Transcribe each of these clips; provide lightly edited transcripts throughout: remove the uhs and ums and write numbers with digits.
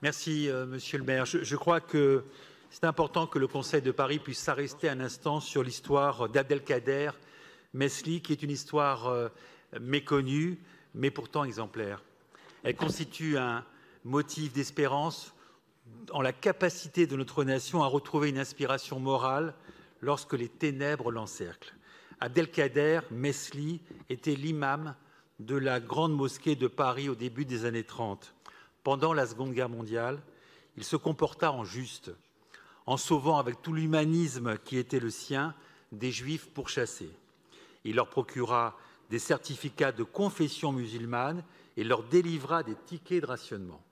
Merci, Monsieur le maire. Je crois que c'est important que le Conseil de Paris puisse s'arrêter un instant sur l'histoire d'Abdelkader Mesli, qui est une histoire méconnue, mais pourtant exemplaire. Elle constitue un motif d'espérance en la capacité de notre nation à retrouver une inspiration morale lorsque les ténèbres l'encerclent. Abdelkader Mesli était l'imam de la grande mosquée de Paris au début des années 30. Pendant la Seconde Guerre mondiale, il se comporta en juste, en sauvant avec tout l'humanisme qui était le sien des Juifs pourchassés. Il leur procura des certificats de confession musulmane et leur délivra des tickets de rationnement.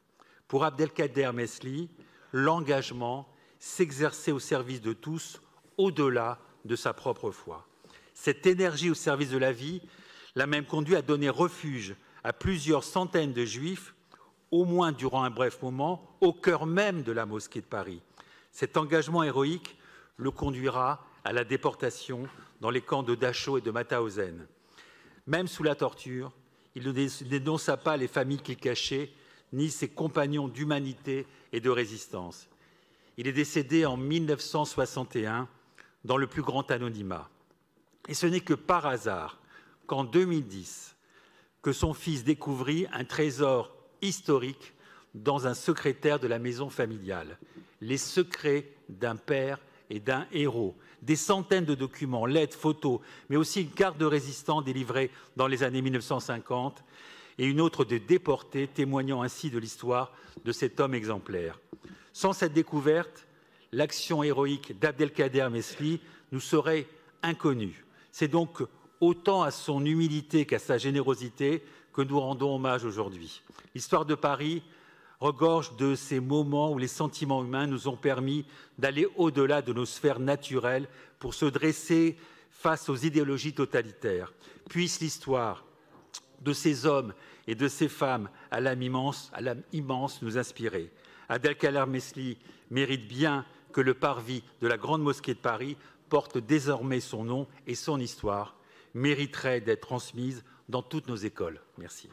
Pour Abdelkader Mesli, l'engagement s'exerçait au service de tous, au-delà de sa propre foi. Cette énergie au service de la vie l'a même conduit à donner refuge à plusieurs centaines de Juifs, au moins durant un bref moment, au cœur même de la mosquée de Paris. Cet engagement héroïque le conduira à la déportation dans les camps de Dachau et de Mauthausen. Même sous la torture, il ne dénonça pas les familles qu'il cachait, ni ses compagnons d'humanité et de résistance. Il est décédé en 1961 dans le plus grand anonymat. Et ce n'est que par hasard qu'en 2010, que son fils découvrit un trésor historique dans un secrétaire de la maison familiale. Les secrets d'un père et d'un héros. Des centaines de documents, lettres, photos, mais aussi une carte de résistant délivrée dans les années 1950 et une autre de déporté, témoignant ainsi de l'histoire de cet homme exemplaire. Sans cette découverte, l'action héroïque d'Abdelkader Mesli nous serait inconnue. C'est donc autant à son humilité qu'à sa générosité que nous rendons hommage aujourd'hui. L'histoire de Paris regorge de ces moments où les sentiments humains nous ont permis d'aller au-delà de nos sphères naturelles pour se dresser face aux idéologies totalitaires. Puisse l'histoire de ces hommes et de ces femmes à l'âme immense nous inspirer. Abdelkader Mesli mérite bien que le parvis de la Grande Mosquée de Paris porte désormais son nom et son histoire mériterait d'être transmise dans toutes nos écoles. Merci.